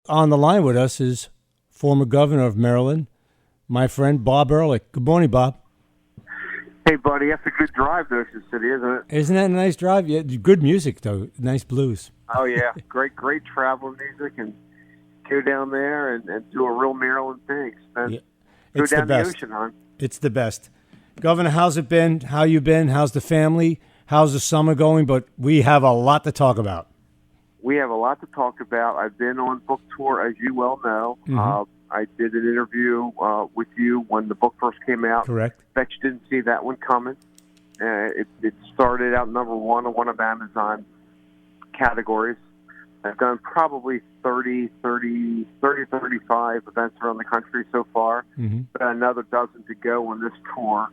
on the line with us is former governor of Maryland, my friend Bob Ehrlich. Good morning, Bob. Hey, buddy, that's a good drive to Ocean City, isn't it? Isn't that a nice drive? Yeah, good music, though. Nice blues. Oh, yeah. Great travel music, and go down there and do a real Maryland thing. Go down the ocean, hon. It's the best. Governor, how's it been? How you been? How's the family? How's the summer going? But we have a lot to talk about. We have a lot to talk about. I've been on book tour, as you well know. Mm-hmm. I did an interview with you when the book first came out. Correct. Bet you didn't see that one coming. It started out number one on one of Amazon categories. I've done probably 35 events around the country so far, but another dozen to go on this tour.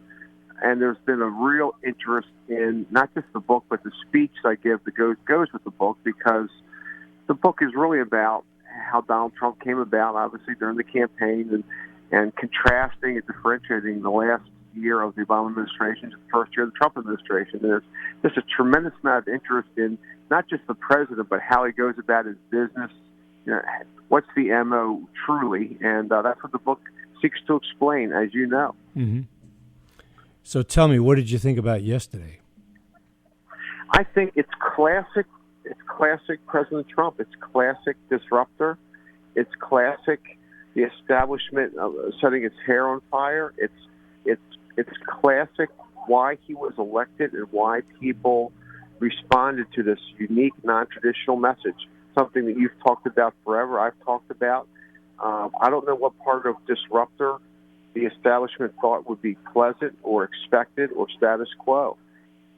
And there's been a real interest in not just the book, but the speech I give that goes with the book, because the book is really about how Donald Trump came about, obviously, during the campaign, and contrasting and differentiating the last year of the Obama administration to the first year of the Trump administration. There's just a tremendous amount of interest in not just the president, but how he goes about his business. You know, what's the MO truly? And that's what the book seeks to explain, as you know. Mm-hmm. So tell me, what did you think about yesterday? I think it's classic. It's classic President Trump. It's classic disruptor. It's classic the establishment setting its hair on fire. It's classic why he was elected and why people responded to this unique, non-traditional message, something that you've talked about forever, I've talked about. I don't know what part of disruptor the establishment thought would be pleasant or expected or status quo.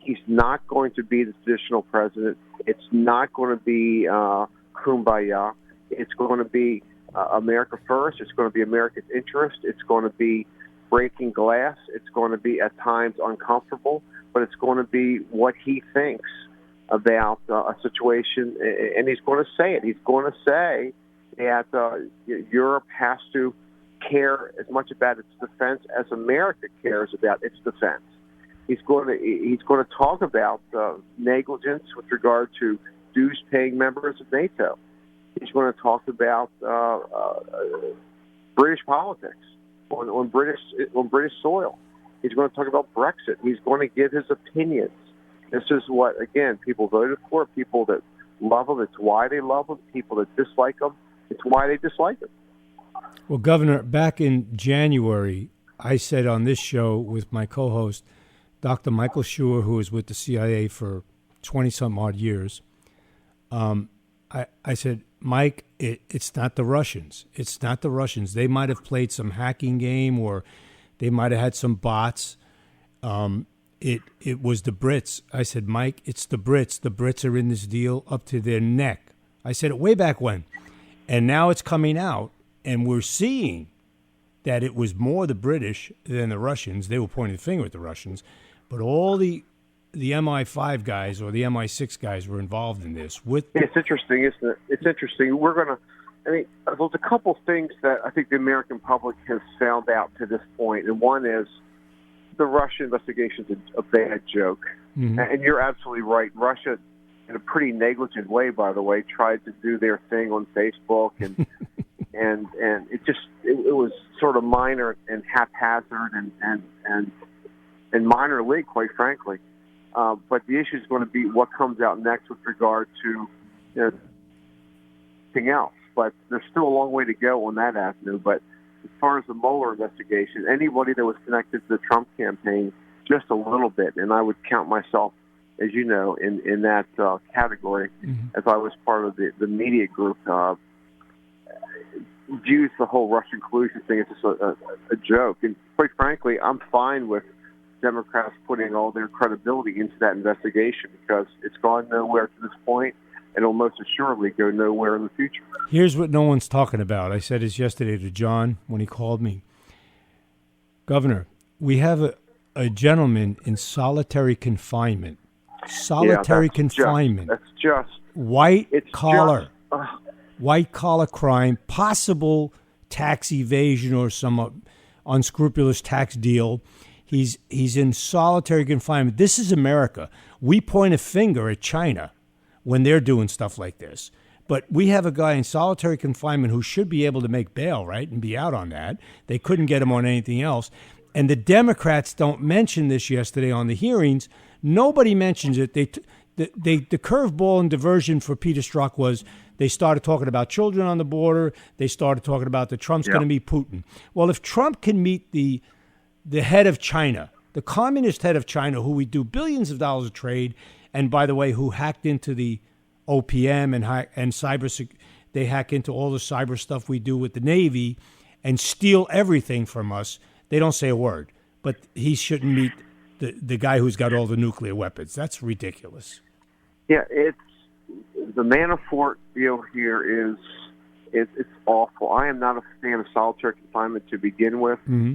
He's not going to be the traditional president. It's not going to be kumbaya. It's going to be America first. It's going to be America's interest. It's going to be breaking glass. It's going to be at times uncomfortable, but it's going to be what he thinks about a situation, and he's going to say it. He's going to say that Europe has to care as much about its defense as America cares about its defense. He's going to talk about negligence with regard to dues-paying members of NATO. He's going to talk about British politics on British soil. He's going to talk about Brexit. He's going to give his opinions. This is what, again, people voted for, people that love him. It's why they love him. People that dislike him, it's why they dislike him. Well, Governor, back in January, I said on this show with my co-host, Dr. Michael Schur, who was with the CIA for 20-some-odd years, I said, Mike, it's not the Russians. It's not the Russians. They might have played some hacking game, or they might have had some bots. It was the Brits. I said, Mike, it's the Brits. The Brits are in this deal up to their neck. I said it way back when. And now it's coming out, and we're seeing that it was more the British than the Russians. They were pointing the finger at the Russians. But all the MI5 guys or the MI6 guys were involved in this. It's interesting, isn't it? It's interesting. There's a couple things that I think the American public has found out to this point, and one is the Russia investigation is a bad joke. Mm-hmm. And you're absolutely right. Russia, in a pretty negligent way, by the way, tried to do their thing on Facebook, and and it was sort of minor and haphazard and minor league, quite frankly. But the issue is going to be what comes out next with regard to anything else. But there's still a long way to go on that avenue. But as far as the Mueller investigation, anybody that was connected to the Trump campaign, just a little bit, and I would count myself, as you know, in that category, as I was part of the media group, views the whole Russian collusion thing as just a joke. And quite frankly, I'm fine with Democrats putting all their credibility into that investigation, because it's gone nowhere to this point, and it'll most assuredly go nowhere in the future. Here's what no one's talking about. I said this yesterday to John when he called me. Governor, we have a gentleman in solitary confinement. Solitary confinement. That's just white collar crime, possible tax evasion or some unscrupulous tax deal. He's in solitary confinement. This is America. We point a finger at China when they're doing stuff like this. But we have a guy in solitary confinement who should be able to make bail, right, and be out on that. They couldn't get him on anything else. And the Democrats don't mention this yesterday on the hearings. Nobody mentions it. The curveball and diversion for Peter Strzok was they started talking about children on the border. They started talking about that Trump's going to meet Putin. Well, if Trump can meet the head of China, the communist head of China, who we do billions of dollars of trade, and by the way, who hacked into the OPM and cyber, they hack into all the cyber stuff we do with the Navy and steal everything from us. They don't say a word, but he shouldn't meet the guy who's got all the nuclear weapons. That's ridiculous. Yeah, it's the Manafort deal here it's awful. I am not a fan of solitary confinement to begin with. Mm-hmm.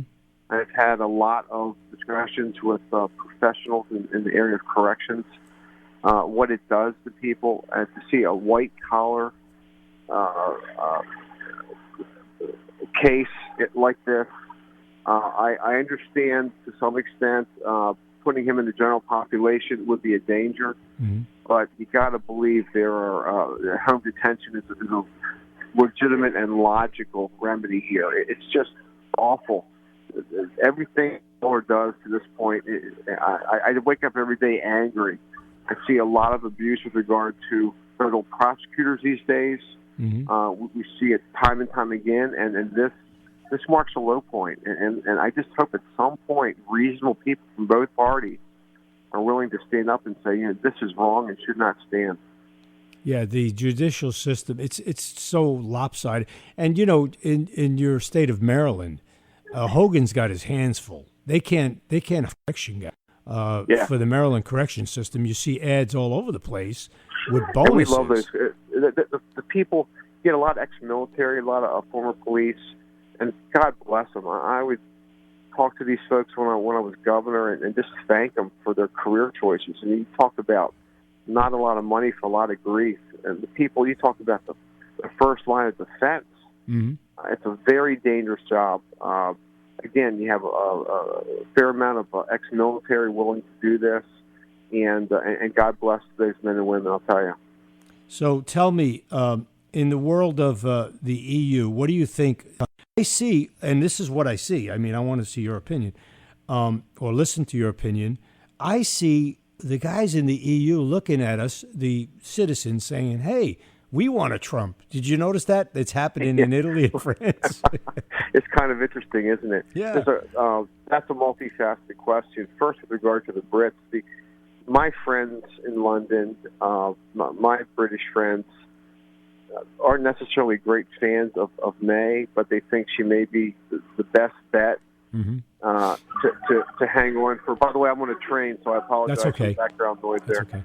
I've had a lot of discussions with professionals in the area of corrections, what it does to people, and to see a white-collar case like this. I understand to some extent putting him in the general population would be a danger, but you got to believe there are home detention is a legitimate and logical remedy here. It's just awful. Everything Mueller does to this point, I wake up every day angry. I see a lot of abuse with regard to federal prosecutors these days. We see it time and time again, and this marks a low point. And I just hope at some point reasonable people from both parties are willing to stand up and say, this is wrong and should not stand. Yeah, the judicial system, it's so lopsided. And, in your state of Maryland, Hogan's got his hands full. They can't correction guy. For the Maryland correction system. You see ads all over the place with bonuses. We love those. The people get a lot of ex-military, a lot of former police, and God bless them. I would talk to these folks when I was governor and just thank them for their career choices. And you talk about not a lot of money for a lot of grief. And the people, you talk about the first line of defense. It's a very dangerous job. Again, you have a fair amount of ex-military willing to do this, and God bless those men and women, I'll tell you. So tell me, in the world of the EU, what do you think? I see, and this is what I see. I mean, I want to see your opinion, or listen to your opinion. I see the guys in the EU looking at us, the citizens, saying, hey, we want a Trump. Did you notice that? It's happening in Italy and France. It's kind of interesting, isn't it? Yeah. That's a multifaceted question. First, with regard to the Brits, my friends in London, my British friends, aren't necessarily great fans of May, but they think she may be the best bet to hang on for. By the way, I'm on a train, so I apologize for the background noise there. Okay.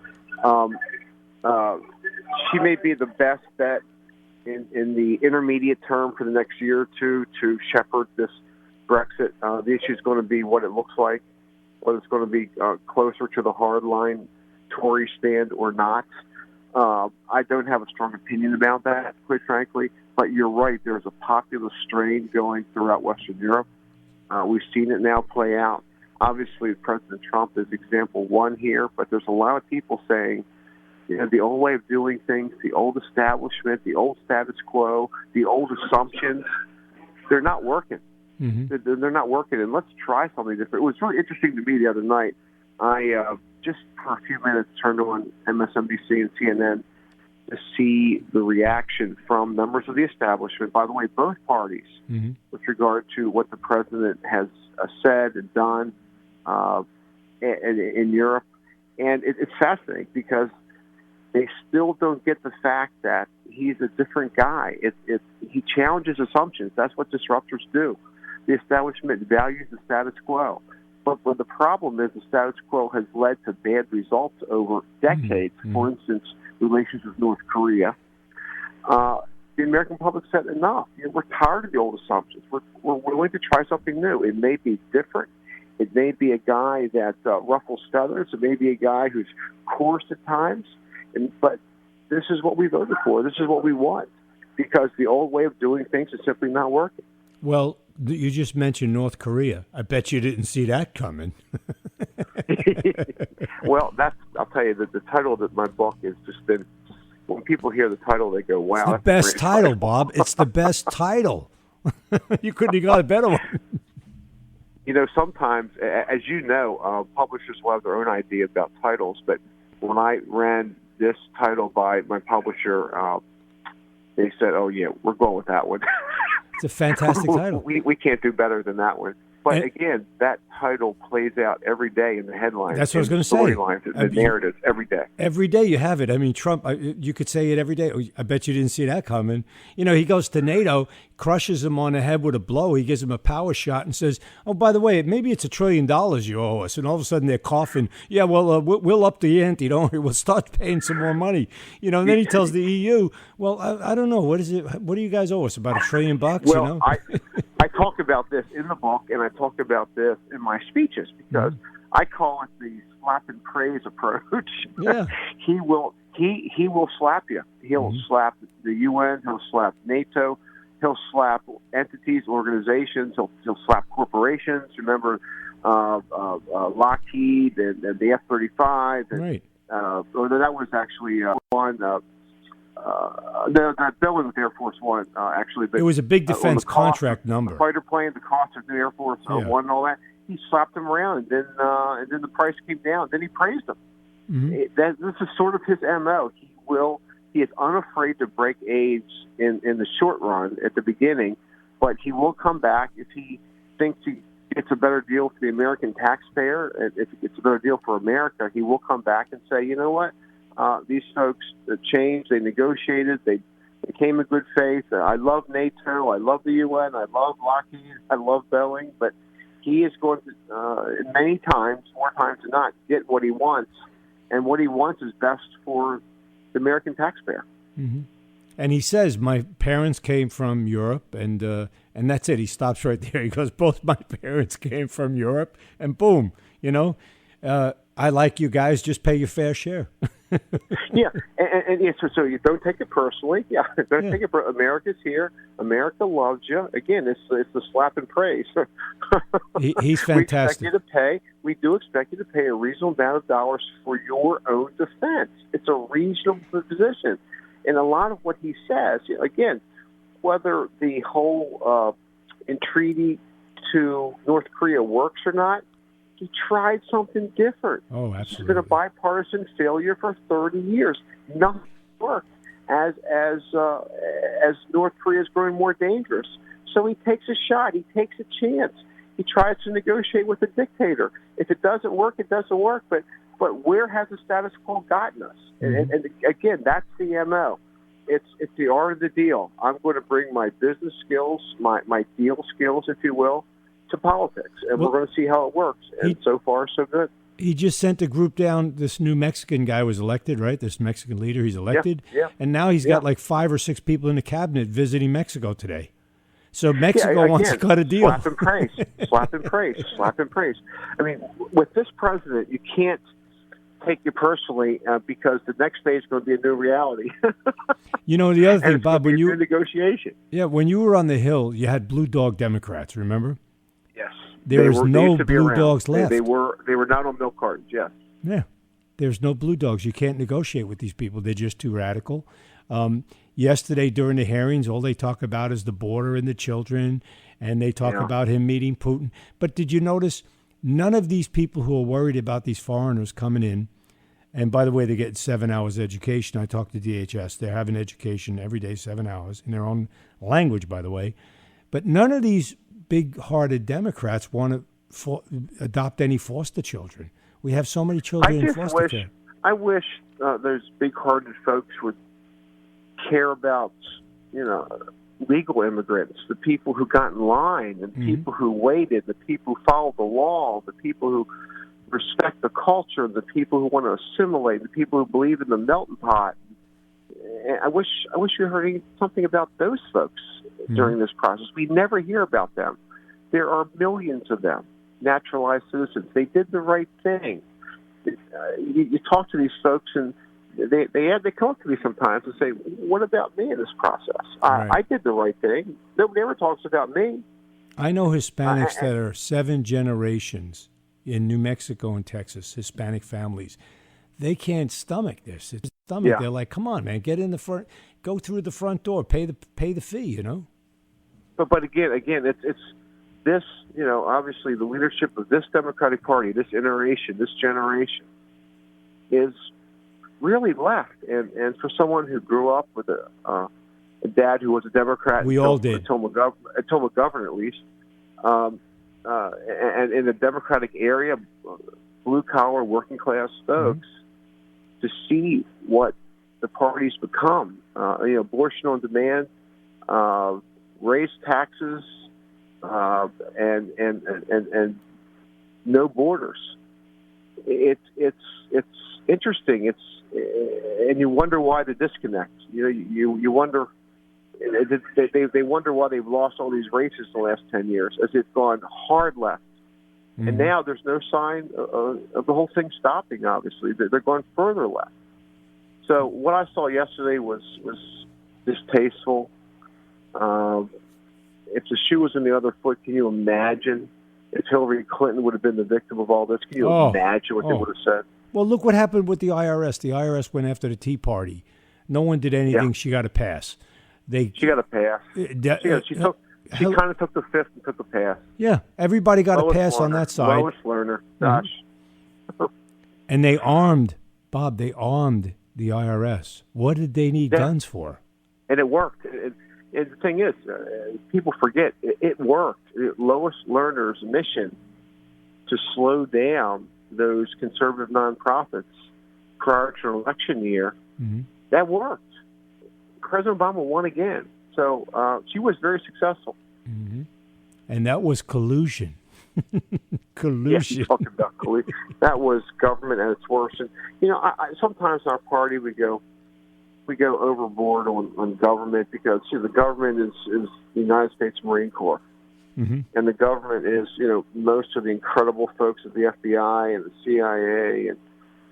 She may be the best bet in the intermediate term for the next year or two to shepherd this Brexit. The issue is going to be what it looks like, whether it's going to be closer to the hardline Tory stand or not. I don't have a strong opinion about that, quite frankly, but you're right. There's a populist strain going throughout Western Europe. We've seen it now play out. Obviously, President Trump is example one here, but there's a lot of people saying, the old way of doing things, the old establishment, the old status quo, the old assumptions, they're not working. They're not working, and let's try something different. It was really interesting to me the other night. I just for a few minutes turned on MSNBC and CNN to see the reaction from members of the establishment, by the way, both parties, with regard to what the president has said and done in Europe. And it's fascinating because they still don't get the fact that he's a different guy. He challenges assumptions. That's what disruptors do. The establishment values the status quo. But the problem is the status quo has led to bad results over decades. For instance, relations with North Korea. The American public said enough. We're tired of the old assumptions. We're willing to try something new. It may be different. It may be a guy that ruffles feathers. It may be a guy who's coarse at times. But this is what we voted for. This is what we want, because the old way of doing things is simply not working. Well, you just mentioned North Korea. I bet you didn't see that coming. Well, I'll tell you that the title of my book has just been when people hear the title, they go, "Wow, It's the that's a best great title, Bob. It's the best title. You couldn't have got a better one. You know, sometimes, as you know, publishers will have their own idea about titles, but when I ran this title by my publisher, they said, "Oh yeah, we're going with that one." It's a fantastic title. We can't do better than that one. But again, that title plays out every day in the headlines. That's what I was going to say. Storylines, the narratives, every day. Every day you have it. I mean, Trump, you could say it every day. I bet you didn't see that coming. You know, he goes to NATO, crushes him on the head with a blow. He gives him a power shot and says, "Oh, by the way, maybe it's $1 trillion you owe us." And all of a sudden they're coughing. "Yeah, well, we'll up the ante. Don't worry. We'll start paying some more money." You know, and then he tells the EU, "Well, I don't know. What is it? What do you guys owe us? About $1 trillion bucks?" Well, you know? I talk about this in the book, and I talk about this in my speeches because I call it the slap and praise approach. Yeah. He will slap you. He'll slap the UN. He'll slap NATO. He'll slap entities, organizations. He'll slap corporations. Remember Lockheed and the F-35. Right. Or that was actually one. That bill with Air Force One, actually. But it was a big defense contract number. The fighter plane, the cost of the Air Force One and all that. He slapped them around, and then the price came down. Then he praised them. This is sort of his MO. He is unafraid to break aids in the short run at the beginning, but he will come back if he thinks it's a better deal for the American taxpayer. If it's a better deal for America, he will come back and say, "You know what? These folks changed. They negotiated. They came in good faith. I love NATO. I love the UN. I love Lockheed. I love Boeing." But he is going to, many times, more times than not, get what he wants. And what he wants is best for the American taxpayer. Mm-hmm. And he says, "My parents came from Europe," and that's it. He stops right there. He goes, "Both my parents came from Europe," and boom, you know, I like you guys. Just pay your fair share. Yeah, and so you don't take it personally. Yeah, don't take it. America's here. America loves you. Again, it's the slap and praise. He's fantastic. We do expect you to pay a reasonable amount of dollars for your own defense. It's a reasonable position, and a lot of what he says, again, whether the whole entreaty to North Korea works or not. He tried something different. Oh, absolutely. It's been a bipartisan failure for 30 years. Nothing worked as North Korea is growing more dangerous. So he takes a shot. He takes a chance. He tries to negotiate with a dictator. If it doesn't work, it doesn't work. But where has the status quo gotten us? And again, that's the MO. It's the art of the deal. I'm going to bring my business skills, my deal skills, if you will, to politics, and we're going to see how it works. And so far, so good. He just sent a group down. This new Mexican guy was elected, right? This Mexican leader, he's elected. Yeah. And now he's got like 5 or 6 people in the cabinet visiting Mexico today. So Mexico wants to cut a deal. Slap and praise. Slap and praise. Slap and praise. I mean, with this president, you can't take it personally because the next day is going to be a new reality. You know, the other thing, Bob, when you negotiation. Yeah, when you were on the Hill, you had blue dog Democrats, remember? Yes. There is no blue dogs left. They were not on milk cartons, yes. Yeah. There's no blue dogs. You can't negotiate with these people. They're just too radical. Yesterday during the hearings, all they talk about is the border and the children, and they talk about him meeting Putin. But did you notice none of these people who are worried about these foreigners coming in, and by the way, they get 7 hours education. I talked to DHS. They're having education every day, 7 hours, in their own language, by the way. But none of these big-hearted Democrats want to adopt any foster children. We have so many children in foster care. I wish those big-hearted folks would care about, legal immigrants, the people who got in line, and people who waited, the people who followed the law, the people who respect the culture, the people who want to assimilate, the people who believe in the melting pot. And I wish you heard something about those folks during this process. We never hear about them. There are millions of them, naturalized citizens. They did the right thing. You talk to these folks, and they come up to me sometimes and say, "What about me in this process? Right. I did the right thing. Nobody ever talks about me." I know Hispanics that are 7 generations in New Mexico and Texas, Hispanic families. they can't stomach this. It's stomach. Yeah. They're like, come on, man, get in the front, go through the front door, pay the fee, you know. But again, it's this. You know, obviously, the leadership of this Democratic Party, this generation, is really left. And for someone who grew up with a dad who was a Democrat, we all did. Until McGovern, at least, and in the Democratic area, blue collar, working class folks, to see what the party's become. Abortion on demand, raise taxes, and no borders. It's interesting. And you wonder why the disconnect. You wonder. They wonder why they've lost all these races in the last 10 years, as it's gone hard left. Mm-hmm. And now there's no sign of the whole thing stopping, obviously. They're going further left. So what I saw yesterday was distasteful. If the shoe was in the other foot, can you imagine if Hillary Clinton would have been the victim of all this? Can you imagine what they would have said? Well, look what happened with the IRS. The IRS went after the Tea Party. No one did anything. Yeah. She got a pass. She got a pass. She kind of took the fifth and took a pass. Yeah, everybody got a pass on that side. Lowest learner. Gosh. And they armed the IRS. What did they need guns for? And it worked. And the thing is, people forget, it worked. Lowest learner's mission to slow down those conservative nonprofits prior to an election year, that worked. President Obama won again. So she was very successful. Mm-hmm. And that was collusion. Collusion. Yeah, talking about collusion. That was government at its worst. And, sometimes in our party we go overboard on government because the government is the United States Marine Corps. Mm-hmm. And the government is, most of the incredible folks at the FBI and the CIA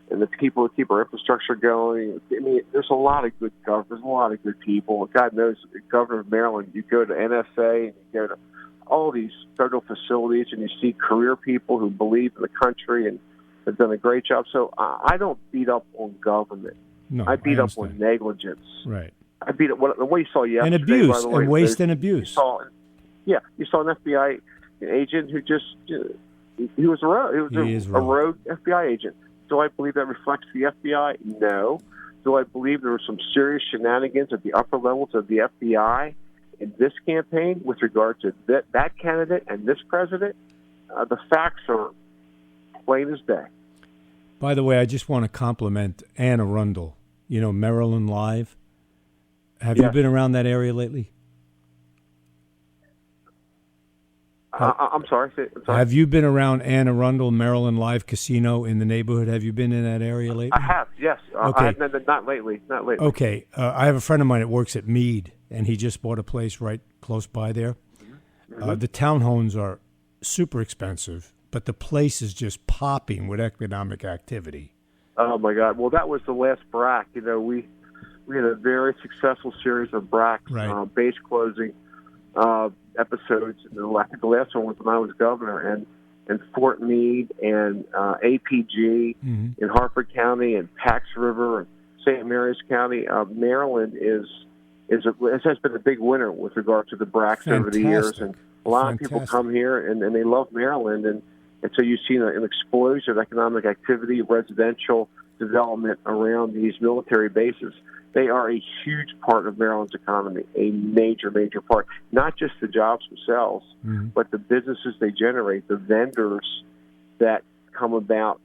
and the people who keep our infrastructure going. I mean, there's a lot of good government. There's a lot of good people. God knows, the governor of Maryland, you go to NSA and you go to all these federal facilities and you see career people who believe in the country and have done a great job. So I don't beat up on government. No, I beat up on negligence. Right. I beat up the way you saw yesterday. And abuse, by the way, and waste and abuse. You saw an FBI agent who just he was a rogue. He was a rogue FBI agent. Do I believe that reflects the FBI? No. Do I believe there were some serious shenanigans at the upper levels of the FBI in this campaign with regard to that candidate and this president? The facts are plain as day. By the way, I just want to compliment Anne Arundel, Maryland Live. Have you been around that area lately? I'm sorry. Have you been around Anne Arundel, Maryland Live Casino in the neighborhood? Have you been in that area lately? I have, yes. Okay. Not lately. Okay. I have a friend of mine that works at Meade, and he just bought a place right close by there. Mm-hmm. The townhomes are super expensive, but the place is just popping with economic activity. Oh, my God. Well, that was the last BRAC. We had a very successful series of BRACs, base closing episodes. I think the last one was when I was governor, and Fort Meade and APG in Harford County and Pax River and St. Mary's County. Maryland has been a big winner with regard to the BRACs over the years, and a lot of people come here and they love Maryland, and so you've seen an explosion of economic activity, residential development around these military bases. They are a huge part of Maryland's economy, a major, major part. Not just the jobs themselves, but the businesses they generate, the vendors that come about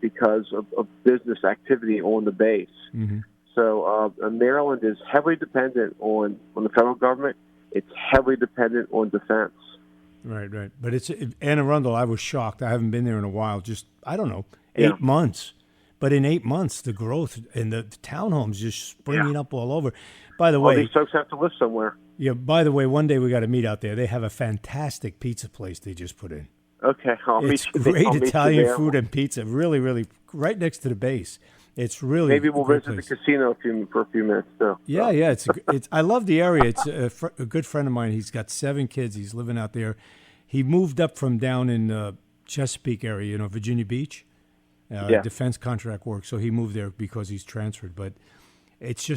because of business activity on the base. Mm-hmm. So Maryland is heavily dependent on the federal government. It's heavily dependent on defense. Right. But Anne Arundel, I was shocked. I haven't been there in a while. Just, 8 months. But in 8 months, the growth and the townhomes just springing up all over. By the way, these folks have to live somewhere. Yeah. By the way, one day we got to meet out there. They have a fantastic pizza place they just put in. Okay, it's great Italian food and pizza. Really, really, right next to the base. It's really maybe we'll visit the casino for a few minutes too. Yeah. It's I love the area. It's a good friend of mine. He's got 7 kids. He's living out there. He moved up from down in Chesapeake area, Virginia Beach. defense contract work. So he moved there because he's transferred. But it's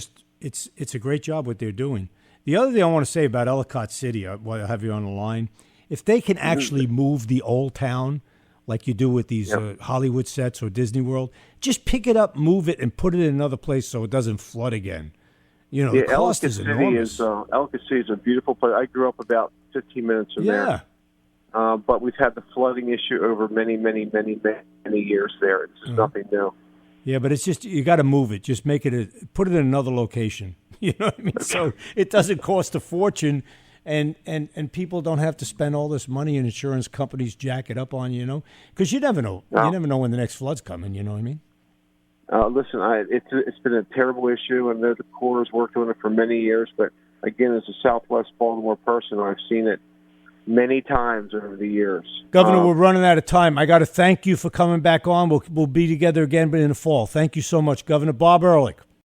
a great job what they're doing. The other thing I want to say about Ellicott City, while I have you on the line, if they can actually move the old town like you do with these Hollywood sets or Disney World, just pick it up, move it, and put it in another place so it doesn't flood again. You know, the cost is enormous. Ellicott City is a beautiful place. I grew up about 15 minutes from there. But we've had the flooding issue over many, many, many, many years there. It's just nothing new. Yeah, but it's just, you got to move it. Just make it, put it in another location. You know what I mean? So it doesn't cost a fortune, and people don't have to spend all this money, and insurance companies jack it up on you, because you never know. No. You never know when the next flood's coming. You know what I mean? Listen, it's been a terrible issue, and the Corps worked on it for many years. But again, as a Southwest Baltimore person, I've seen it many times over the years. Governor, we're running out of time. I got to thank you for coming back on. We'll be together again, but in the fall. Thank you so much, Governor Bob Ehrlich.